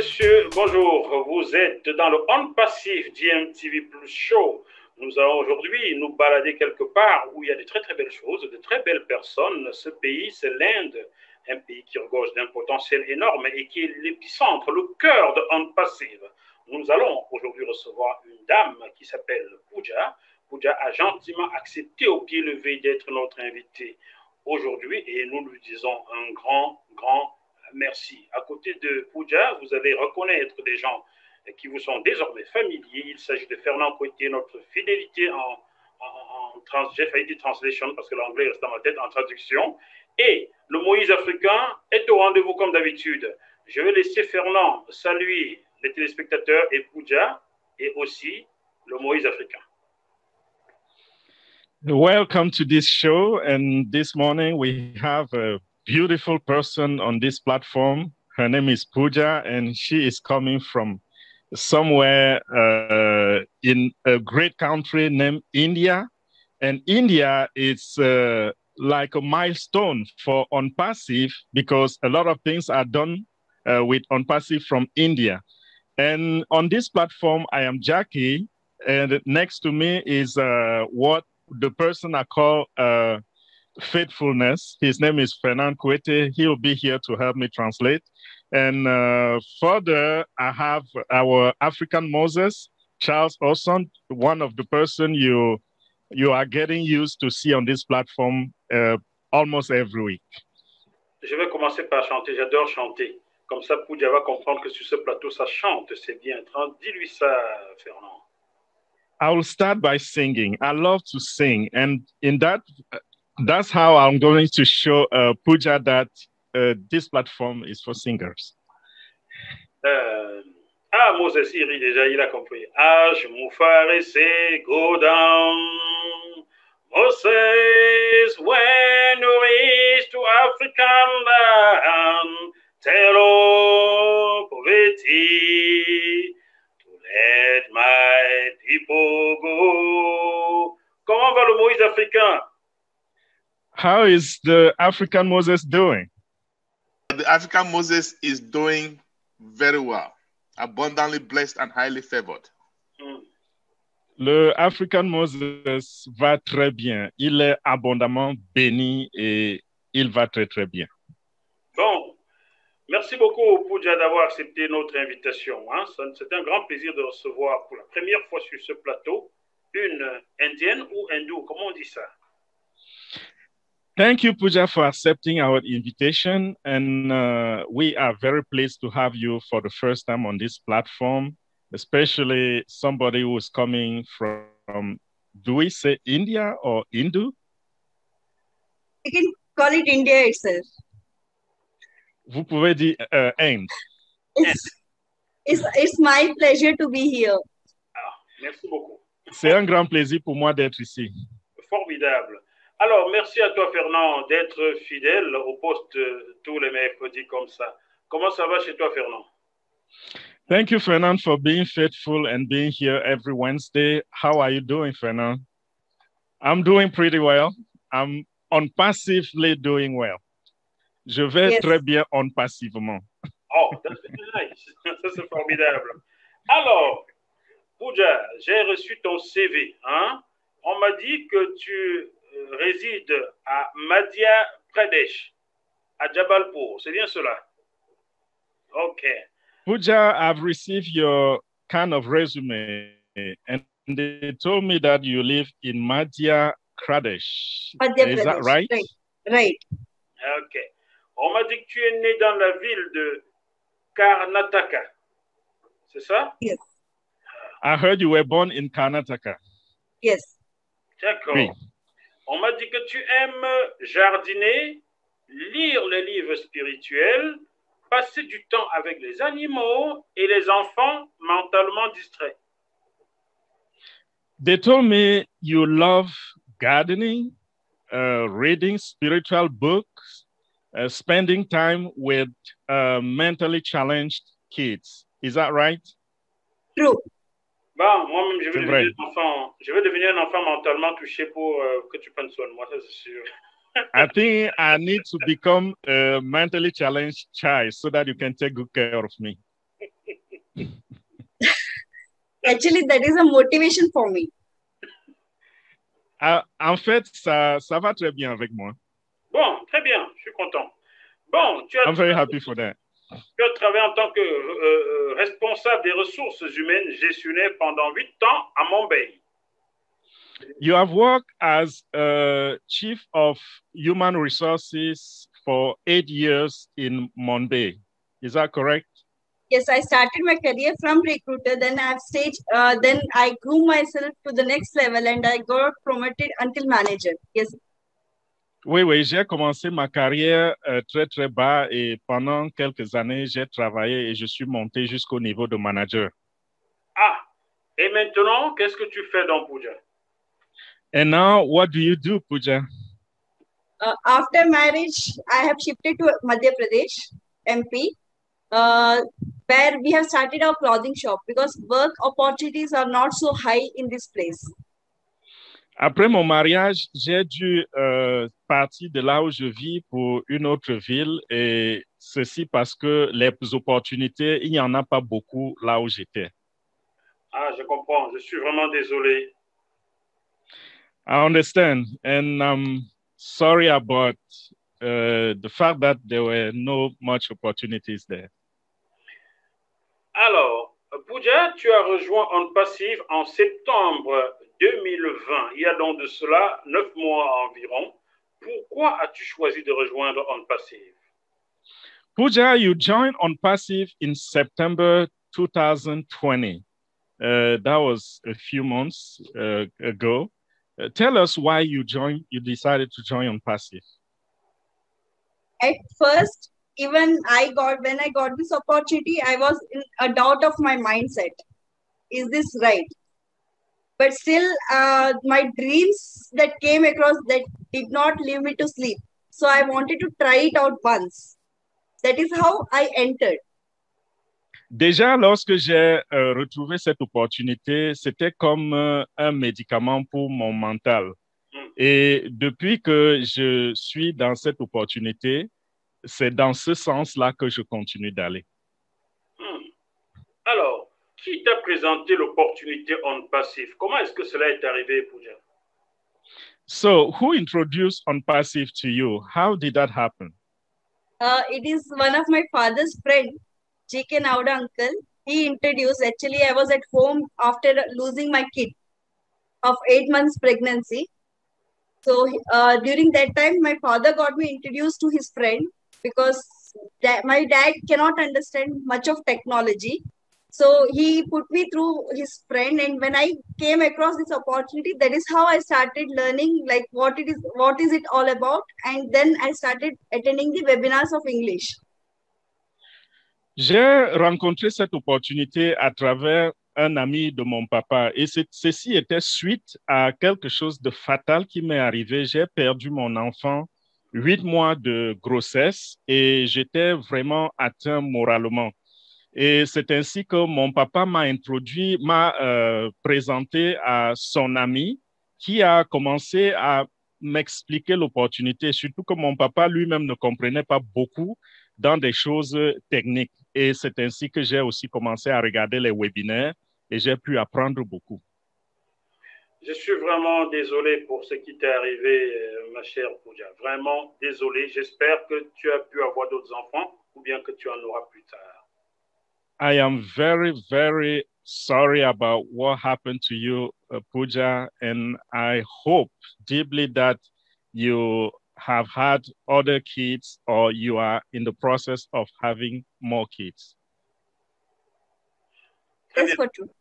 messieurs, bonjour. Vous êtes dans le On Passif DMTV Plus Show. Nous allons aujourd'hui nous balader quelque part où il y a de très très belles choses, de très belles personnes. Ce pays, c'est l'Inde, un pays qui regorge d'un potentiel énorme et qui est l'épicentre, le cœur de On Passif. Nous allons aujourd'hui recevoir une dame qui s'appelle Pooja. Pooja a gentiment accepté au pied levé d'être notre invitée aujourd'hui et nous lui disons un grand merci. À côté de Pooja, vous allez reconnaître des gens qui vous sont désormais familiers. Il s'agit de Fernand Coité, notre fidélité j'ai failli dire translation parce que l'anglais reste dans ma tête, en traduction. Et le Moïse africain est au rendez-vous comme d'habitude. Je vais laisser Fernand saluer les téléspectateurs et Pooja et aussi le Moïse africain. Welcome to this show. And this morning we have a beautiful person on this platform. Her name is Pooja, and she is coming from somewhere in a great country named India. And India is like a milestone for OnPassive because a lot of things are done with OnPassive from India. And on this platform, I am Jackie, and next to me is what the person I call faithfulness. His name is Fernand Coité. He'll be here to help me translate. And further, I have our African Moses, Charles Olson, one of the person you are getting used to see on this platform almost every week. Je vais commencer par chanter. J'adore chanter. Comme ça, Pooja va comprendre que sur ce plateau, ça chante. C'est bien. Dis-lui ça, Fernand. I will start by singing. I love to sing. And in that's how I'm going to show Pooja that this platform is for singers. Moses, il rit déjà, il a compris. Je m'oufarissais, go down. Moses, when you reach to African land, tell poverty to let my people go. Comment va le Moïse africain? How is the African Moses doing? The African Moses is doing very well, abundantly blessed and highly favored. Le African Moses va très bien. Il est abondamment béni et il va très très bien. Bon, merci beaucoup Pooja d'avoir accepté notre invitation. C'est un grand plaisir de recevoir pour la première fois sur ce plateau une indienne ou hindoue, comment on dit ça? Thank you, Pooja, for accepting our invitation. And we are very pleased to have you for the first time on this platform, especially somebody who is coming from, do we say India or Hindu? We can call it India itself. Vous pouvez dire Inde. It's my pleasure to be here. Merci beaucoup. C'est un grand plaisir pour moi d'être ici. Formidable. Alors, merci à toi, Fernand, d'être fidèle au poste tous les mercredis comme ça. Comment ça va chez toi, Fernand? Thank you, Fernand, for being faithful and being here every Wednesday. How are you doing, Fernand? I'm doing pretty well. I'm passively doing well. Je vais très bien passivement. Oh, that's nice. Ça, c'est formidable. Alors, Pooja, j'ai reçu ton CV. On m'a dit que tu réside à Madhya Pradesh, à Jabalpur. C'est bien cela? OK. Pooja, I've received your kind of resume, and they told me that you live in Madhya Pradesh. Is that right? Right. OK. On m'a dit que tu es né dans la ville de Karnataka. C'est ça? Yes. I heard you were born in Karnataka. Yes. D'accord. Oui. On m'a dit que tu aimes jardiner, lire les livres spirituels, passer du temps avec les animaux et les enfants mentalement distraits. They told me you love gardening, reading spiritual books, spending time with mentally challenged kids. Is that right? True. Bon, moi-même, je vais devenir un enfant mentalement touché pour que tu prennes soin de moi, ça c'est sûr. I think I need to become a mentally challenged child so that you can take good care of me. Actually, that is a motivation for me. En fait, ça va très bien avec moi. Bon, très bien, je suis content. Bon, I'm very happy for that. Tu as travaillé en tant que responsable des ressources humaines gestionnaire pendant 8 ans à Mumbai. You have worked as Chief of Human Resources for 8 years in Mumbai. Is that correct? Yes, I started my career from recruiter. Then then I grew myself to the next level and I got promoted until manager. Yes. Oui, oui, j'ai commencé ma carrière très, très bas et pendant quelques années, j'ai travaillé et je suis monté jusqu'au niveau de manager. Ah, et maintenant, qu'est-ce que tu fais dans Pooja? And now, what do you do, Pooja? After marriage, I have shifted to Madhya Pradesh, MP, where we have started our clothing shop because work opportunities are not so high in this place. Après mon mariage, j'ai dû partir de là où je vis pour une autre ville et ceci parce que les opportunités, il n'y en a pas beaucoup là où j'étais. Ah, je comprends. Je suis vraiment désolé. I understand and I'm sorry about the fact that there were no much opportunities there. Alors, Pooja, tu as rejoint On Passive en septembre 2020. Il y a donc de cela 9 mois environ. Pourquoi as-tu choisi de rejoindre On Passive? Pooja, you joined On Passive in September 2020. That was a few months ago. Tell us why you decided to join On Passive. At first, even when I got this opportunity, I was in a doubt of my mindset. Is this right? But still, my dreams that came across that did not leave me to sleep. So I wanted to try it out once. That is how I entered. Déjà, lorsque j'ai retrouvé cette opportunité, c'était comme un médicament pour mon mental. Et depuis que je suis dans cette opportunité, c'est dans ce sens-là que je continue d'aller. Alors, qui t'a présenté l'opportunité On Passive? Comment est-ce que cela est arrivé, Pooja? So, who introduced On Passive to you? How did that happen? It is one of my father's friend, J.K. Nauda uncle. He introduced. Actually, I was at home after losing my kid of 8 months pregnancy. So during that time, my father got me introduced to his friend because my dad cannot understand much of technology. So he put me through his friend, and when I came across this opportunity, that is how I started learning like what is it all about, and then I started attending the webinars of English. J'ai rencontré cette opportunité à travers un ami de mon papa et ceci était suite à quelque chose de fatal qui m'est arrivé. J'ai perdu mon enfant 8 mois de grossesse et j'étais vraiment atteint moralement. Et c'est ainsi que mon papa m'a présenté à son ami qui a commencé à m'expliquer l'opportunité, surtout que mon papa lui-même ne comprenait pas beaucoup dans des choses techniques. Et c'est ainsi que j'ai aussi commencé à regarder les webinaires et j'ai pu apprendre beaucoup. Je suis vraiment désolé pour ce qui t'est arrivé, ma chère Pooja. Vraiment désolé. J'espère que tu as pu avoir d'autres enfants ou bien que tu en auras plus tard. I am very, very sorry about what happened to you, Pooja, and I hope deeply that you have had other kids or you are in the process of having more kids. That's for true.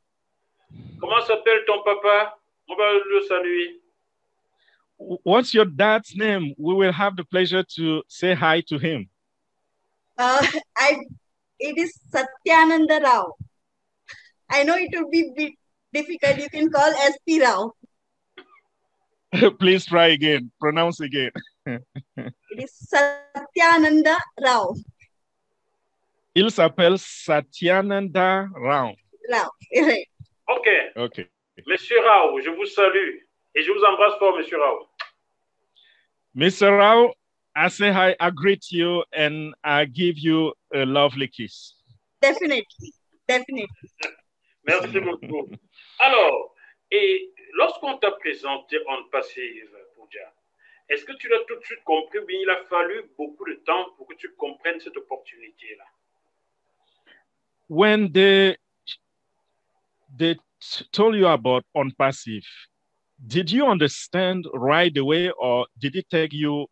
Comment s'appelle ton papa? On va le saluer. What's your dad's name? We will have the pleasure to say hi to him. It is Satyananda Rao. I know it will be a bit difficult. You can call SP Rao. Please try again. Pronounce again. It is Satyananda Rao. Il s'appelle Satyananda Rao. Rao. Right. OK. Monsieur Rao, je vous salue et je vous embrasse fort, Monsieur Rao. Mr. Rao, I say hi, I greet you, and I give you a lovely kiss. Definitely. Definitely. Merci beaucoup. Alors, et lorsqu'on t'a présenté On Passive, Pooja, est-ce que tu l'as tout de suite compris ou bien il a fallu beaucoup de temps pour que tu comprennes cette opportunité-là? When they told you about On Passive, did you understand right away, or did it take you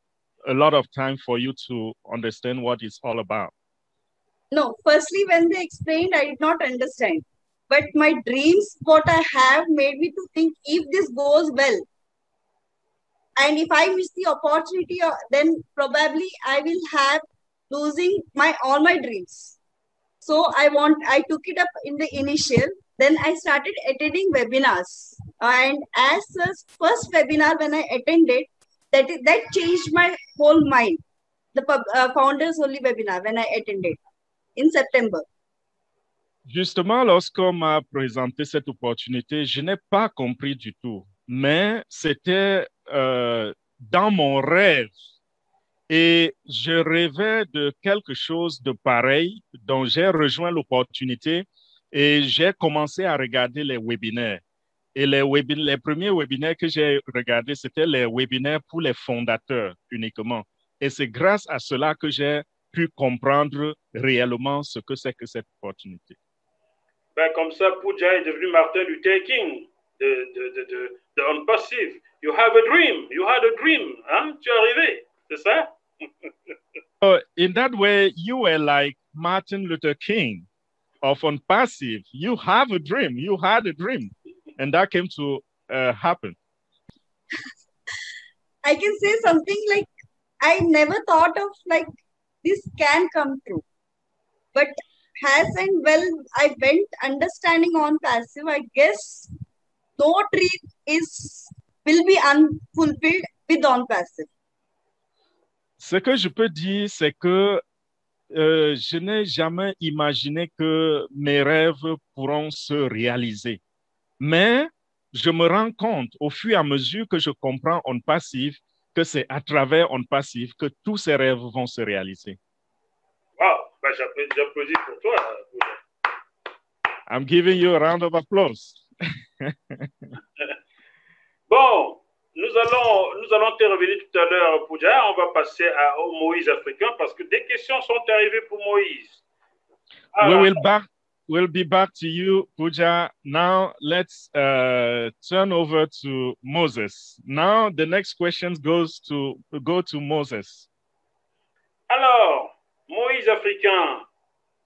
a lot of time for you to understand what it's all about? No, firstly, when they explained, I did not understand. But my dreams, what I have, made me to think if this goes well, and if I miss the opportunity, then probably I will have losing all my dreams. So I took it up in the initial. Then I started attending webinars, and as the first webinar when I attended, that changed my whole mind. The founders only webinar when I attended in September. Justement, lorsqu'on m'a présenté cette opportunité, je n'ai pas compris du tout, mais c'était dans mon rêve et je rêvais de quelque chose de pareil, dont j'ai rejoint l'opportunité et j'ai commencé à regarder les webinaires. Et les premiers webinaires que j'ai regardés, c'était les webinaires pour les fondateurs uniquement. Et c'est grâce à cela que j'ai pu comprendre réellement ce que c'est que cette opportunité. Ben, comme ça, Pooja est devenu Martin Luther King de On Passive. You have a dream. You had a dream. Hein? Tu es arrivé. C'est ça? In that way, you were like Martin Luther King of On Passive. You have a dream. You had a dream. And that came to happen. I can say something like, I never thought of like this can come true. But as and well, I went understanding On Passive, I guess no dream will be unfulfilled with On Passive. Ce que je peux dire, c'est que je n'ai jamais imaginé que mes rêves pourront se réaliser. Mais je me rends compte au fur et à mesure que je comprends On Passive que c'est à travers On Passive que tous ces rêves vont se réaliser. Wow, ben j'applaudis pour toi. I'm giving you a round of applause. Bon, nous allons te revenir tout à l'heure, Pooja. On va passer au Moïse africain parce que des questions sont arrivées pour Moïse. Alors, we'll be back to you, Pooja. Now let's turn over to Moses. Now the next question go to Moses. Alors, Moïse africain,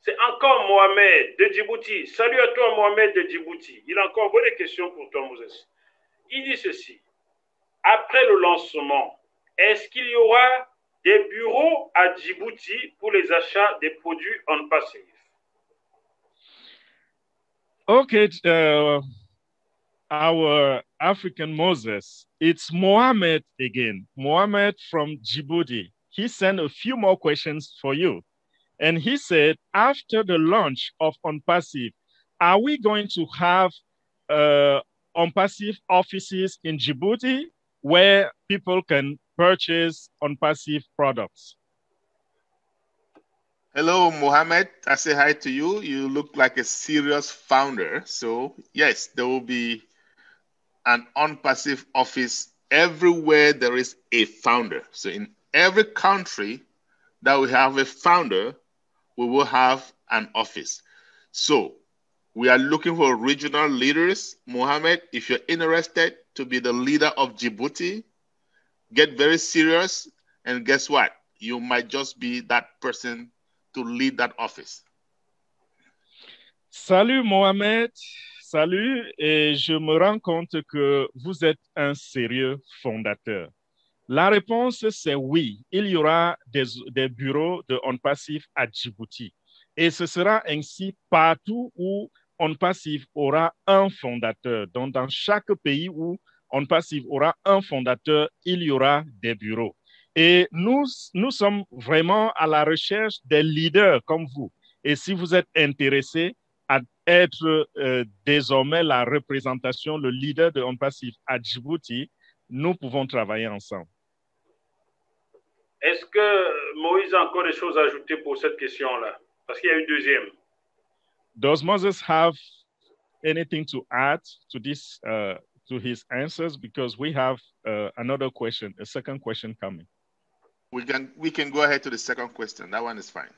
c'est encore Mohamed de Djibouti. Salut à toi, Mohamed de Djibouti. Il a encore des questions pour toi, Moses. Il dit ceci. Après le lancement, est-ce qu'il y aura des bureaux à Djibouti pour les achats des produits On Passive? Okay, our African Moses, it's Mohammed again. Mohammed from Djibouti. He sent a few more questions for you. And he said, after the launch of On Passive, are we going to have On Passive offices in Djibouti where people can purchase On Passive products? Hello, Mohammed. I say hi to you. You look like a serious founder. So yes, there will be an On Passive office everywhere there is a founder. So in every country that we have a founder, we will have an office. So we are looking for regional leaders. Mohammed, if you're interested to be the leader of Djibouti, get very serious. And guess what? You might just be that person to lead that office. Salut Mohamed, salut, et je me rends compte que vous êtes un sérieux fondateur. La réponse, c'est oui. Il y aura des bureaux de On Passive à Djibouti. Et ce sera ainsi partout où On Passive aura un fondateur. Donc, dans chaque pays où On Passive aura un fondateur, il y aura des bureaux. Et nous sommes vraiment à la recherche des leaders comme vous. Et si vous êtes intéressé à être désormais la représentation, le leader de On Passive à Djibouti, nous pouvons travailler ensemble. Est-ce que Moïse a encore des choses à ajouter pour cette question-là? Parce qu'il y a une deuxième. Does Moses have anything to add to this, to his answers? Because we have another question, a second question coming. We can go ahead to the second question. That one is fine.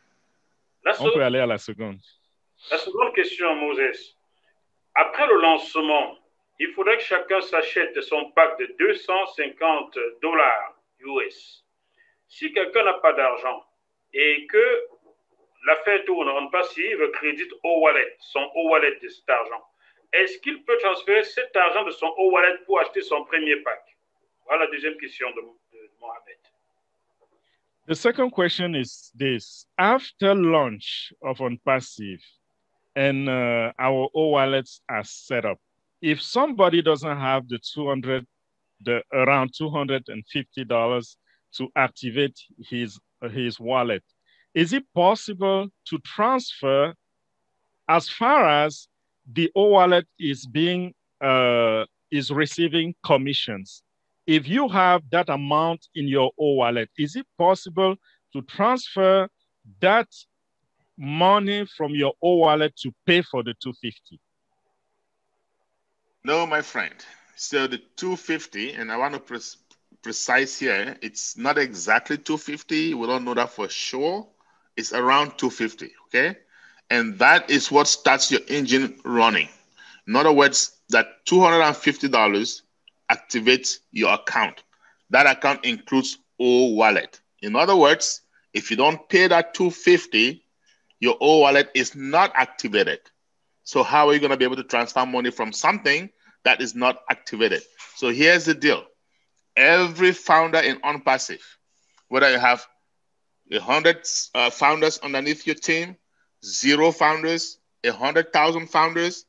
On peut aller à la seconde. La seconde question, Moses. Après le lancement, il faudrait que chacun s'achète son pack de $250 US. Si quelqu'un n'a pas d'argent et que l'affaire tourne en passive, crédite au wallet, son wallet de cet argent, est-ce qu'il peut transférer cet argent de son wallet pour acheter son premier pack? Voilà la deuxième question de Mohamed. The second question is this. After launch of OnPassive and our wallets are set up, if somebody doesn't have around $250 to activate his wallet, is it possible to transfer as far as the wallet is receiving commissions? If you have that amount in your wallet, is it possible to transfer that money from your wallet to pay for the $250? No, my friend. So the $250, and I want to precise here, it's not exactly $250. We don't know that for sure. It's around $250, okay? And that is what starts your engine running. In other words, that $250 activates your account. That account includes wallet. In other words, if you don't pay that $250, your wallet is not activated. So how are you going to be able to transfer money from something that is not activated? So here's the deal. Every founder in OnPassive, whether you have 100 founders underneath your team, 0 founders, 100,000 founders,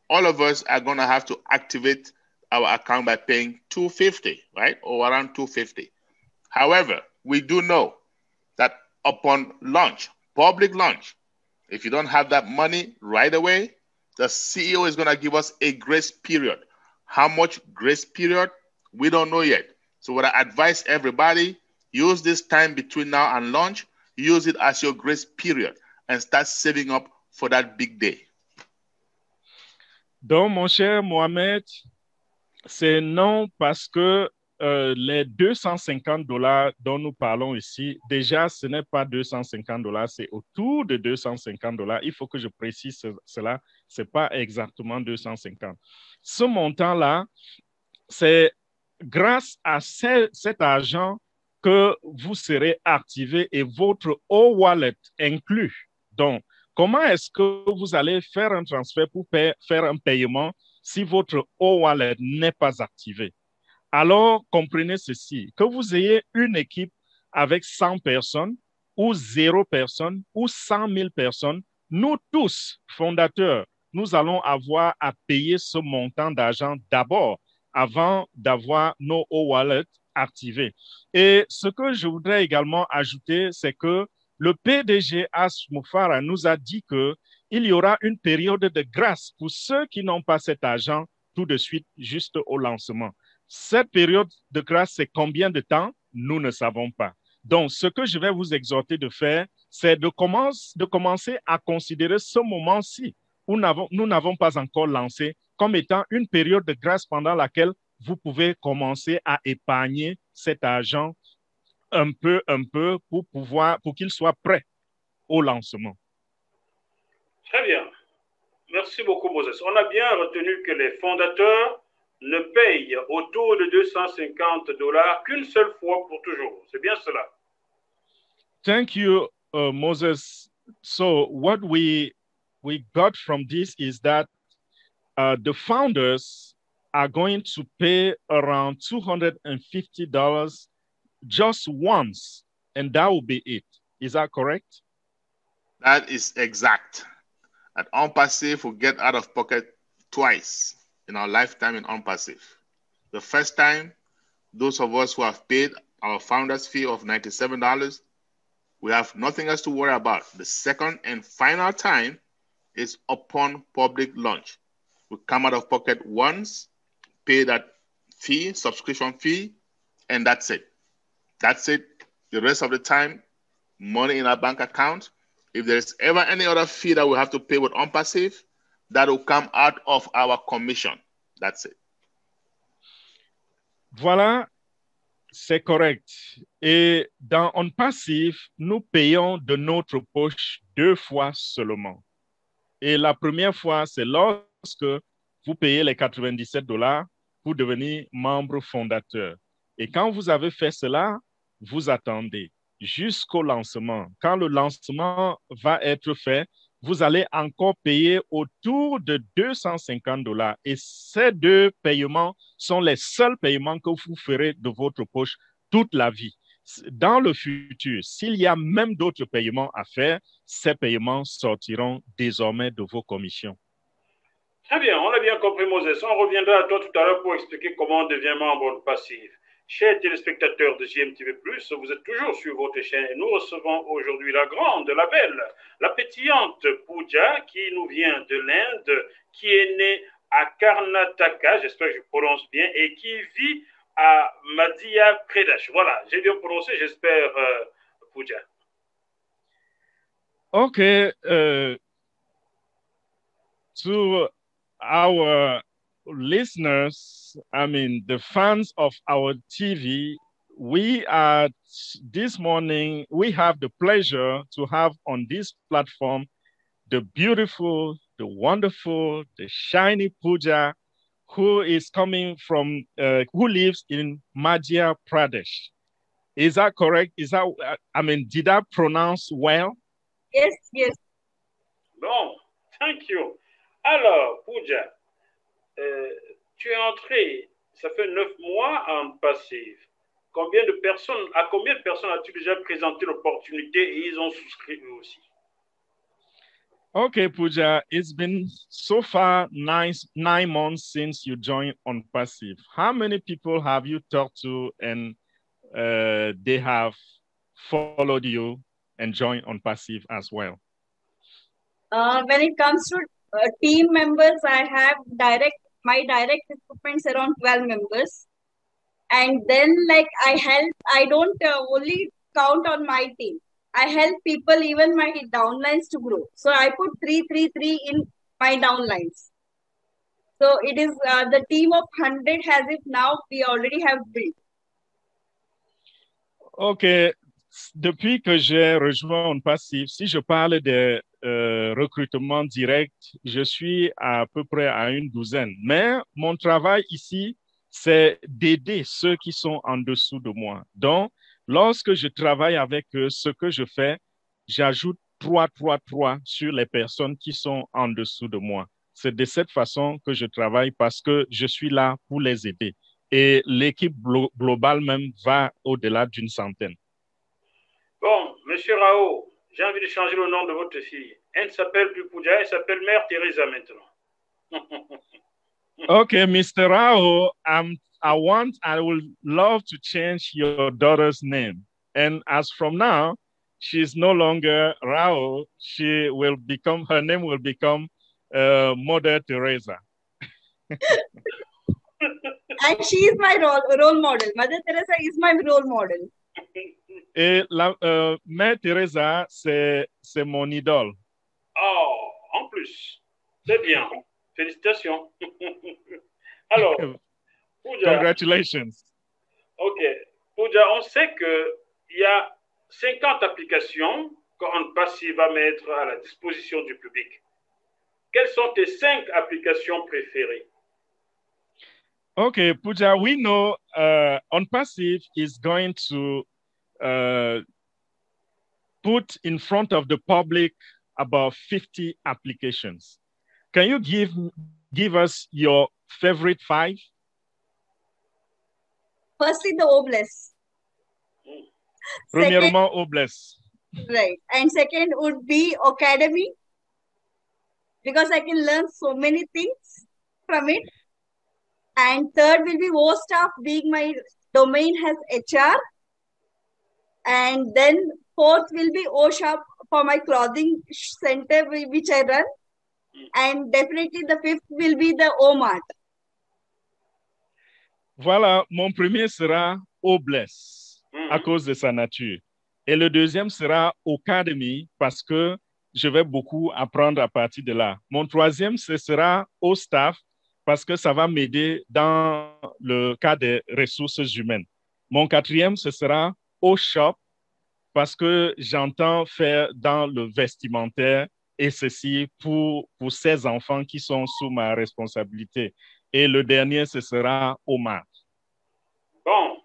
all of us are going to have to activate our account by paying $250, right? Or around $250. However, we do know that upon launch, public launch, if you don't have that money right away, the CEO is going to give us a grace period. How much grace period? We don't know yet. So what I advise everybody, use this time between now and launch, use it as your grace period and start saving up for that big day. Donc, mon cher Mohamed, c'est non parce que les $250 dont nous parlons ici, déjà, ce n'est pas $250, c'est autour de $250. Il faut que je précise cela, ce n'est pas exactement 250. Ce montant-là, c'est grâce à cet argent que vous serez activé et votre wallet inclus. Donc, comment est-ce que vous allez faire un transfert pour faire un paiement si votre wallet n'est pas activé? Alors, comprenez ceci, que vous ayez une équipe avec 100 personnes ou 0 personnes ou 100 000 personnes, nous tous, fondateurs, nous allons avoir à payer ce montant d'argent d'abord avant d'avoir nos wallets activés. Et ce que je voudrais également ajouter, c'est que le PDG As Moufara nous a dit qu'il y aura une période de grâce pour ceux qui n'ont pas cet argent tout de suite, juste au lancement. Cette période de grâce, c'est combien de temps? Nous ne savons pas. Donc, ce que je vais vous exhorter de faire, c'est de commencer à considérer ce moment-ci où nous n'avons pas encore lancé comme étant une période de grâce pendant laquelle vous pouvez commencer à épargner cet argent un peu pour qu'il soit prêt au lancement. Très bien. Merci beaucoup, Moses. On a bien retenu que les fondateurs ne payent autour de $250 qu'une seule fois pour toujours. C'est bien cela. Thank you, Moses. So what we got from this is that the founders are going to pay around $250 just once, and that will be it. Is that correct? That is exact. At OnPassive, we get out of pocket twice in our lifetime in OnPassive. The first time, those of us who have paid our founder's fee of $97, we have nothing else to worry about. The second and final time is upon public launch. We come out of pocket once, pay that fee, subscription fee, and that's it. That's it. The rest of the time, money in our bank account, If there's ever any other fee that we have to pay with OnPassive, that will come out of our commission. That's it. Voilà, c'est correct. Et dans OnPassive, nous payons de notre poche 2 fois seulement. Et la première fois, c'est lorsque vous payez les $97 pour devenir membre fondateur. Et quand vous avez fait cela, vous attendez jusqu'au lancement. Quand le lancement va être fait, vous allez encore payer autour de $250. Et ces 2 paiements sont les seuls paiements que vous ferez de votre poche toute la vie. Dans le futur, s'il y a même d'autres paiements à faire, ces paiements sortiront désormais de vos commissions. Très bien, on a bien compris, Moses. On reviendra à toi tout à l'heure pour expliquer comment on devient membre passif. Chers téléspectateurs de GMTV+, vous êtes toujours sur votre chaîne et nous recevons aujourd'hui la grande, la belle, la pétillante Pooja qui nous vient de l'Inde, qui est née à Karnataka, j'espère que je prononce bien, et qui vit à Madhya Pradesh. Voilà, j'ai bien prononcé, j'espère, Pooja. OK. To our listeners, I mean, the fans of our TV, this morning, we have the pleasure to have on this platform the beautiful, the wonderful, the shiny Pooja, who is coming from, who lives in Madhya Pradesh. Is that correct? Did I pronounce well? Yes, yes. Bon, thank you. Alors, Pooja, tu es entré, ça fait 9 mois en passif. À combien de personnes as-tu déjà présenté l'opportunité et ils ont souscrit eux aussi? Okay, Pooja, it's been so far 9 months since you joined OnPassive. How many people have you talked to and they have followed you and joined OnPassive as well? When it comes to team members, I have my direct recruitments around 12 members. And then I don't only count on my team. I help people, even my downlines, to grow. So I put 333 in my downlines. So it is the team of 100 as if now we already have built. OK. Depuis que j'ai rejoint OnPassive, si je parle de recrutement direct, je suis à peu près à une douzaine. Mais mon travail ici, c'est d'aider ceux qui sont en dessous de moi. Donc, lorsque je travaille avec eux, ce que je fais, j'ajoute 3 sur les personnes qui sont en dessous de moi. C'est de cette façon que je travaille parce que je suis là pour les aider. Et l'équipe globale même va au-delà d'une centaine. Bon, Monsieur Rao, j'ai envie de changer le nom de votre fille. Elle ne s'appelle plus Pooja, elle s'appelle Mère Teresa maintenant. Okay, Mr. Rao, I would love to change your daughter's name. And as from now, she's no longer Rao. Her name will become Mother Teresa. And she is my role model. Mother Teresa is my role model. Et Mère Teresa, c'est mon idole. Oh, en plus, c'est bien. Félicitations. Alors, Pooja. Congratulations. OK. Pooja, on sait qu'il y a 50 applications qu'OnPassive va mettre à la disposition du public. Quelles sont tes 5 applications préférées? Okay, Pooja, we know OnPassive is going to put in front of the public about 50 applications. Can you give us your favorite 5? Firstly, the Obless. Premièrement, Obless. Right. And second would be Academy, because I can learn so many things from it. And third will be WoStaff, being my domain has HR. And then fourth will be OShop for my clothing center, which I run. And definitely the fifth will be the Omart. Voilà, mon premier sera Obless à cause de sa nature. Et le deuxième sera Academy parce que je vais beaucoup apprendre à partir de là. Mon troisième, ce sera au staff parce que ça va m'aider dans le cas des ressources humaines. Mon quatrième, ce sera au shop parce que j'entends faire dans le vestimentaire et ceci pour ces enfants qui sont sous ma responsabilité. Et le dernier, ce sera au maths. Bon,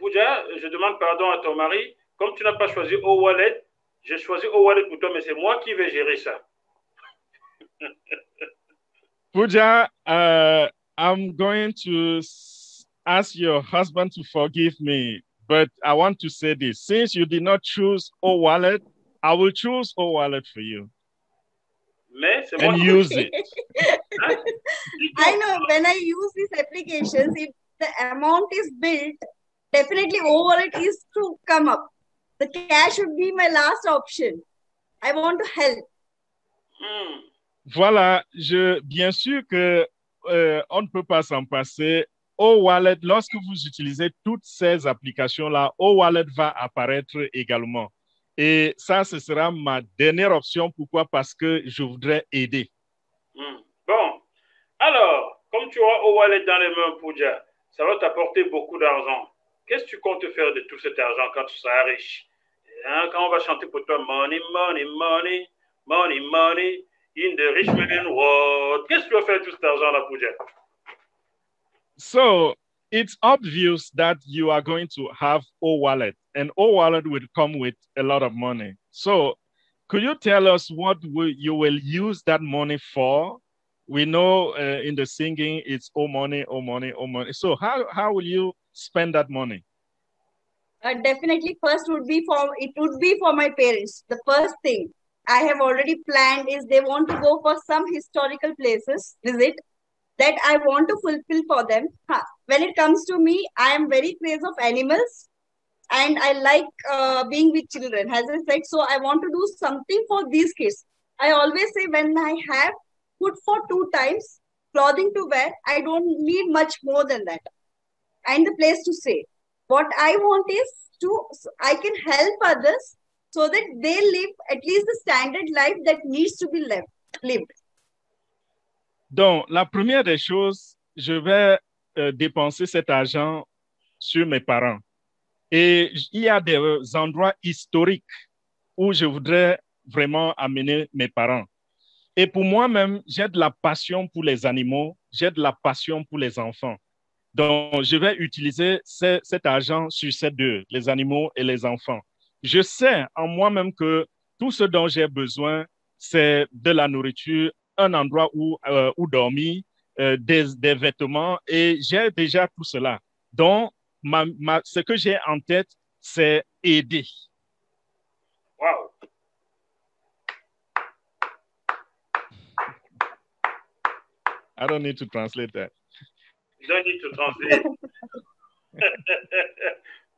Pooja, je demande pardon à ton mari. Comme tu n'as pas choisi O-Wallet, j'ai choisi O-Wallet pour toi, mais c'est moi qui vais gérer ça. Pooja, I'm going to ask your husband to forgive me, but I want to say this. Since you did not choose O-Wallet, I will choose O-Wallet for you. Mais c'est moi and use it. I know when I use these applications, if the amount is built, definitely O-Wallet is to come up. The cash would be my last option. I want to help. Voilà, bien sûr que on ne peut pas s'en passer. O-Wallet, lorsque vous utilisez toutes ces applications-là, O-Wallet va apparaître également. Et ça, ce sera ma dernière option. Pourquoi? Parce que je voudrais aider. Bon, alors, comme tu as O-Wallet dans les mains, Pooja, ça va t'apporter beaucoup d'argent. Qu'est-ce que tu comptes faire de tout cet argent quand tu seras riche? Hein, quand on va chanter pour toi, money, money, money, money, money, in the rich man world. Qu'est-ce que tu vas faire de tout cet argent-là, Pooja? So, it's obvious that you are going to have O-Wallet, and O-Wallet will come with a lot of money. So, could you tell us what you will use that money for? We know in the singing, it's oh money, oh money, oh money. So how will you spend that money? Definitely, first would be for my parents. The first thing I have already planned is they want to go for some historical places, visit, that I want to fulfill for them. When it comes to me, I am very crazy of animals and I like being with children, as I said. So I want to do something for these kids. I always say when I have food for 2 times, clothing to wear, I don't need much more than that. And the place to stay. What I want is I can help others so that they live at least the standard life that needs to be lived. Donc, la première des choses, je vais dépenser cet argent sur mes parents. Et il y a des endroits historiques où je voudrais vraiment amener mes parents. Et pour moi-même, j'ai de la passion pour les animaux, j'ai de la passion pour les enfants. Donc, je vais utiliser cet argent sur ces deux, les animaux et les enfants. Je sais en moi-même que tout ce dont j'ai besoin, c'est de la nourriture, un endroit où dormir, des vêtements, et j'ai déjà tout cela. Donc, ce que j'ai en tête, c'est aider. Wow. I don't need to translate that. You don't need to translate.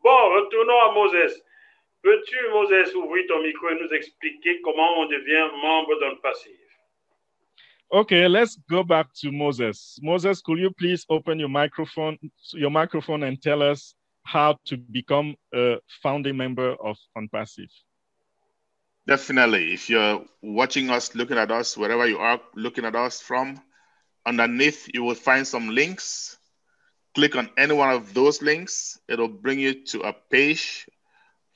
Bon, retournons à Moses. Peux-tu, Moses, ouvrir ton micro et nous expliquer comment on devient membre d'un passif? Okay, let's go back to Moses. Moses, could you please open your microphone and tell us how to become a founding member of OnPassive? Definitely. If you're watching us, looking at us, wherever you are looking at us from, underneath you will find some links. Click on any one of those links. It'll bring you to a page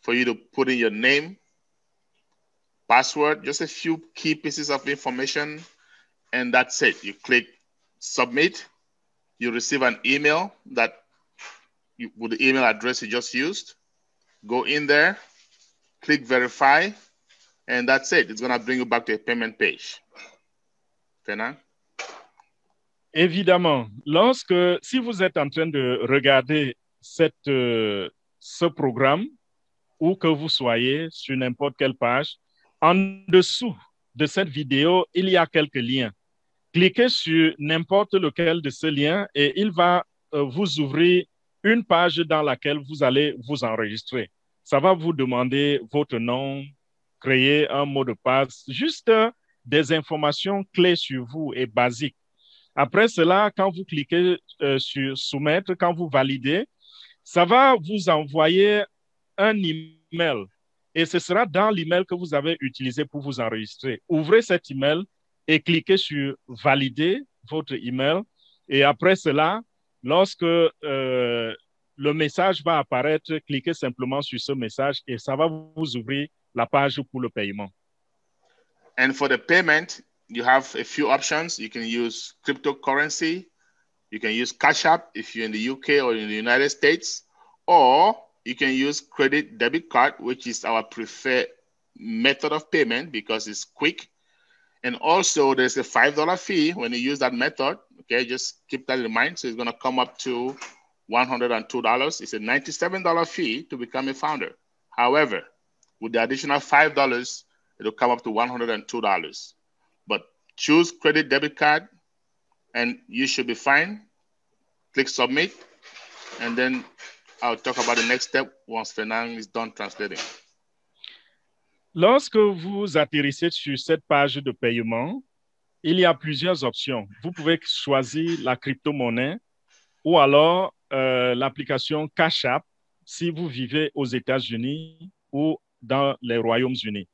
for you to put in your name, password, just a few key pieces of information, and that's it. You click submit. You receive an email with the email address you just used. Go in there, click verify, and that's it. It's going to bring you back to a payment page. Fena? Évidemment, si vous êtes en train de regarder ce programme, où que vous soyez, sur n'importe quelle page, en dessous de cette vidéo, il y a quelques liens. Cliquez sur n'importe lequel de ces liens et il va vous ouvrir une page dans laquelle vous allez vous enregistrer. Ça va vous demander votre nom, créer un mot de passe, juste des informations clés sur vous et basiques. Après cela, quand vous cliquez sur soumettre, quand vous validez, ça va vous envoyer un email email et ce sera dans l'email que vous avez utilisé pour vous enregistrer. Ouvrez cet email et cliquez sur valider votre email et après cela, lorsque le message va apparaître, cliquez simplement sur ce message et ça va vous ouvrir la page pour le paiement. And for the payment, you have a few options. You can use cryptocurrency. You can use Cash App if you're in the UK or in the United States, or you can use credit debit card, which is our preferred method of payment because it's quick. And also there's a $5 fee when you use that method. Okay, just keep that in mind. So it's going to come up to $102. It's a $97 fee to become a founder. However, with the additional $5, it'll come up to $102. But choose credit debit card and you should be fine. Click submit. And then I'll talk about the next step once Fernand is done translating. Lorsque vous atterrissez sur cette page de paiement, il y a plusieurs options. Vous pouvez choisir la crypto-monnaie ou alors l'application Cash App si vous vivez aux États-Unis ou dans les Royaumes-Unis.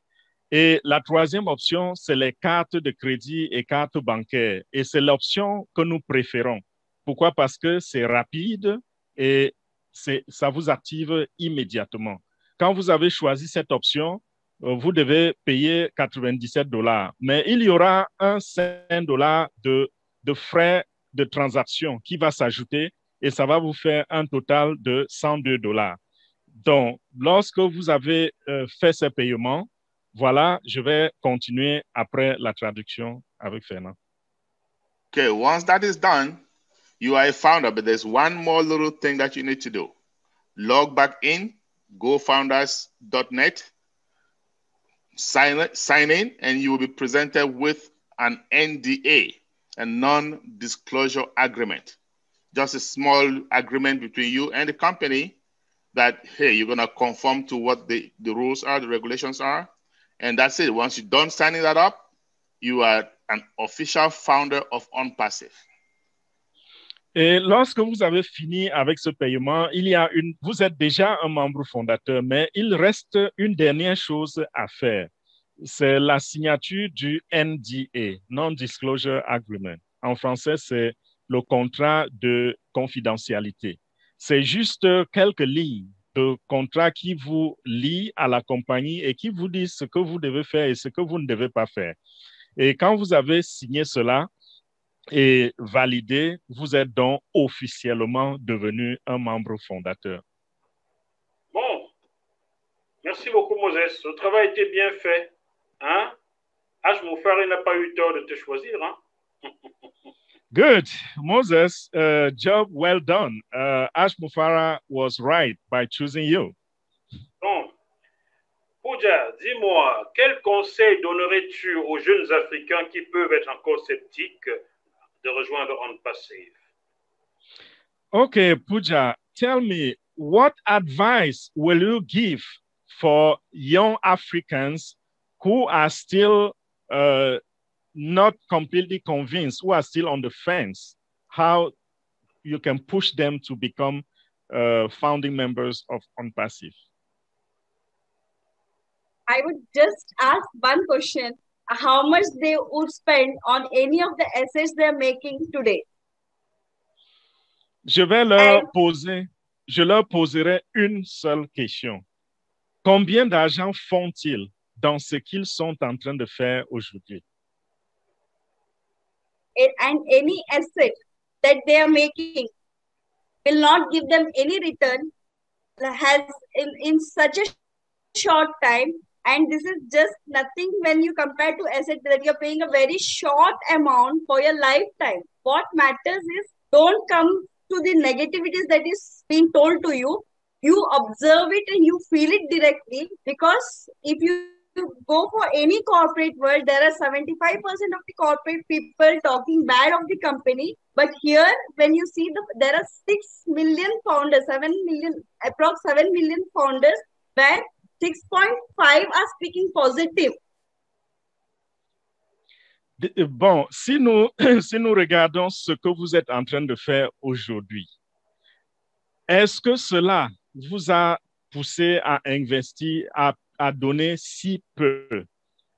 Et la troisième option, c'est les cartes de crédit et cartes bancaires. Et c'est l'option que nous préférons. Pourquoi? Parce que c'est rapide et ça vous active immédiatement. Quand vous avez choisi cette option, vous devez payer $97. Mais il y aura un $5 de frais de transaction qui va s'ajouter et ça va vous faire un total de $102. Donc, lorsque vous avez fait ce paiement, voilà, je vais continuer après la traduction avec Fernand. Okay, once that is done, you are a founder, but there's one more little thing that you need to do. Log back in, gofounders.net, sign in, and you will be presented with an NDA, a non-disclosure agreement. Just a small agreement between you and the company that, hey, you're going to conform to what the rules are, the regulations are. And that's it. Once you're done signing that up, you are an official founder of OnPassive. Et lorsque vous avez fini avec ce paiement, vous êtes déjà un membre fondateur, mais il reste une dernière chose à faire. C'est la signature du NDA, Non-Disclosure Agreement. En français, c'est le contrat de confidentialité. C'est juste quelques lignes de contrat qui vous lie à la compagnie et qui vous dit ce que vous devez faire et ce que vous ne devez pas faire. Et quand vous avez signé cela et validé, vous êtes donc officiellement devenu un membre fondateur. Bon, merci beaucoup Moses. Le travail a été bien fait. Hein? H. Moufari n'a pas eu tort de te choisir. Hein? Good. Moses, job well done. Ash Mufara was right by choosing you. Bon. Pooja, dis-moi, quel conseil donnerais-tu aux jeunes Africains qui peuvent être encore sceptiques de rejoindre OnPassive? Okay, Pooja, tell me, what advice will you give for young Africans who are still not completely convinced, who are still on the fence, how you can push them to become founding members of OnPassive? I would just ask one question: how much they would spend on any of the assets they're making today? Je leur poserai une seule question. Combien d'argent font-ils dans ce qu'ils sont en train de faire aujourd'hui? And any asset that they are making will not give them any return has in such a short time. And this is just nothing when you compare to asset that you're paying a very short amount for your lifetime. What matters is don't come to the negativities that is being told to you. You observe it and you feel it directly, because if you go for any corporate world, there are 75% of the corporate people talking bad of the company. But here, when you see there are 6 million founders, 7 million, approx 7 million founders, where 6.5 are speaking positive. Bon, si nous regardons ce que vous êtes en train de faire aujourd'hui, est-ce que cela vous a poussé à investir, à donner si peu?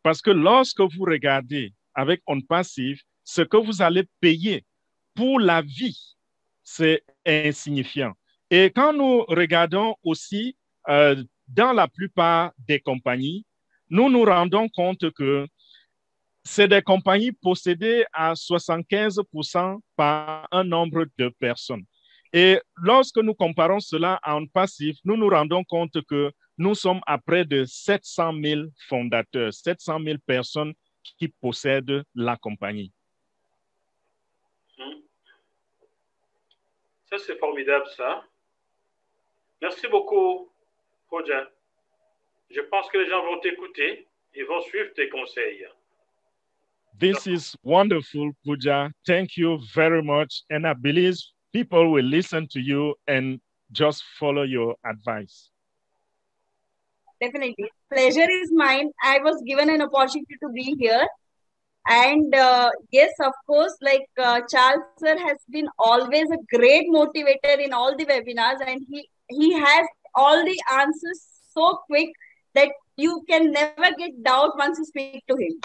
Parce que lorsque vous regardez avec OnPassive, ce que vous allez payer pour la vie, c'est insignifiant. Et quand nous regardons aussi dans la plupart des compagnies, nous nous rendons compte que c'est des compagnies possédées à 75% par un nombre de personnes. Et lorsque nous comparons cela à OnPassive, nous nous rendons compte que nous sommes à près de 700 000 fondateurs, 700 000 personnes qui possèdent la compagnie. Ça, c'est formidable, ça. Merci beaucoup, Pooja. Je pense que les gens vont t'écouter et vont suivre tes conseils. This is wonderful, Pooja. Thank you very much. And I believe people will listen to you and just follow your advice. Definitely. Pleasure is mine. I was given an opportunity to be here. And yes, of course, like Charles sir has been always a great motivator in all the webinars, and he has all the answers so quick that you can never get doubt once you speak to him.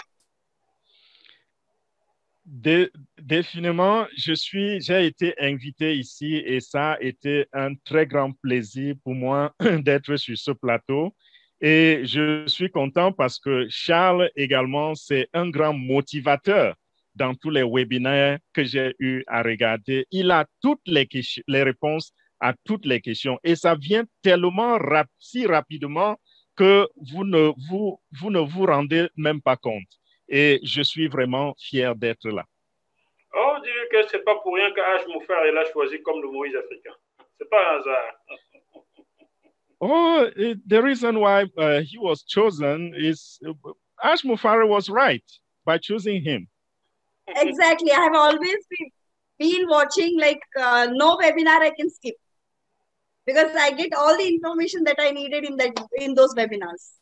Définitivement, j'ai été invité ici et ça a été un très grand plaisir pour moi d'être sur ce plateau. Et je suis content parce que Charles également, c'est un grand motivateur dans tous les webinaires que j'ai eu à regarder. Il a toutes les réponses à toutes les questions et ça vient tellement si rapidement que vous ne vous rendez même pas compte. Et je suis vraiment fier d'être là. Oh, dis que c'est pas pour rien qu'H. Moufar est là choisi comme le Moïse africain. C'est pas un hasard. Oh, the reason why he was chosen is H. Moufar was right by choosing him. Exactly. I have always been watching like no webinar I can skip because I get all the information that I needed in those webinars.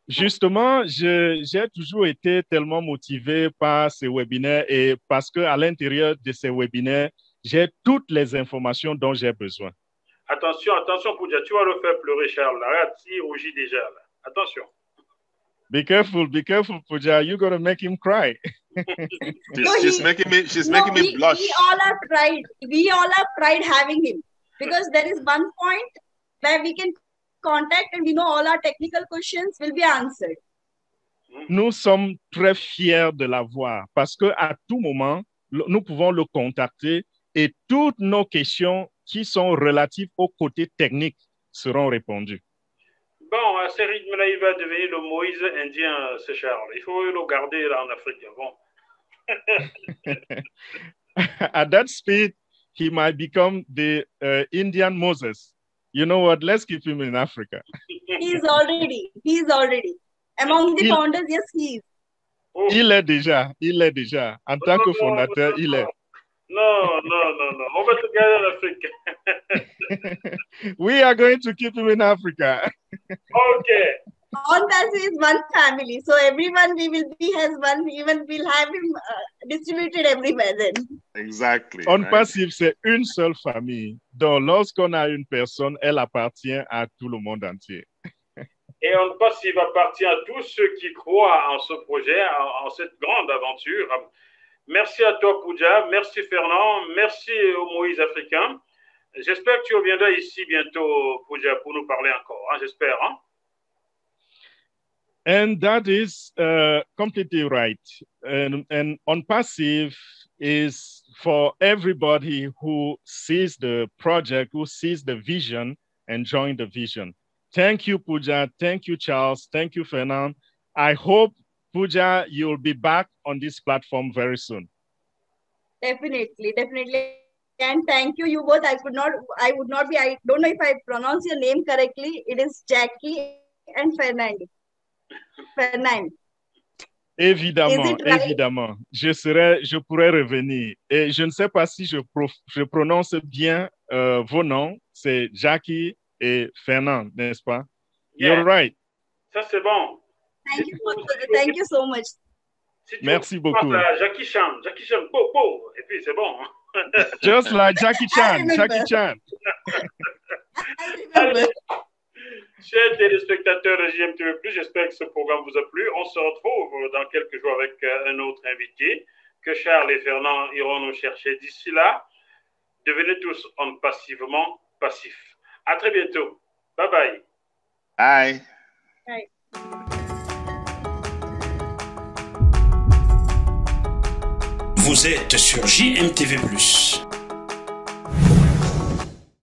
Justement, j'ai toujours été tellement motivé par ces webinaires et parce qu'à l'intérieur de ces webinaires, j'ai toutes les informations dont j'ai besoin. Attention, Pooja, tu vas le faire pleurer, Charles. Regarde, il rougit déjà. Là. Attention. Be careful, Pooja. You're going to make him cry. she's making me blush. We all are pride having him because there is one point where we can contact and we know all our technical questions will be answered. Nous sommes très fiers de l'avoir parce qu'à tout moment, nous pouvons le contacter et toutes nos questions qui sont relatives au côté technique seront répondues. Bon, à ce rythme-là, il va devenir le Moïse indien, c'est Charles. Il faut le garder là en Afrique. Bon. At that speed, he might become the Indian Moses. You know what? Let's keep him in Africa. He's already. Among the founders, yes, he is. Oh. Il est déjà. En tant que fondateur, il est. Non. On va te garder en Afrique. We are going to keep him in Africa. Okay. OnPassive is one family. So everyone has one, even we'll have him distributed everywhere then. Exactly. OnPassive, c'est une seule famille. Donc, lorsqu'on a une personne, elle appartient à tout le monde entier. Et OnPassive appartient à tous ceux qui croient en ce projet, en cette grande aventure. Merci à toi, Pooja. Merci, Fernand. Merci au Moïse africain. J'espère que tu reviendras ici bientôt, Pooja, pour nous parler encore. Hein, j'espère. Hein? And that is completely right. And OnPassive is for everybody who sees the project, who sees the vision and join the vision. Thank you, Pooja. Thank you, Charles. Thank you, Fernand. I hope, Pooja, you'll be back on this platform very soon. Definitely. And thank you, you both. I don't know if I pronounce your name correctly. It is Jackie and Fernand. Évidemment. Je pourrais revenir. Et je ne sais pas si je prononce bien vos noms. C'est Jackie et Fernand, n'est-ce pas? Yeah. You're right. Ça, c'est bon. Thank you so much. Si Merci beaucoup. Jackie Chan, po, et puis c'est bon. Just like Jackie Chan. I remember. Chers téléspectateurs de JMTV+, j'espère que ce programme vous a plu. On se retrouve dans quelques jours avec un autre invité que Charles et Fernand iront nous chercher. D'ici là, devenez tous passivement passifs. À très bientôt. Bye bye. Bye. Bye. Vous êtes sur JMTV+.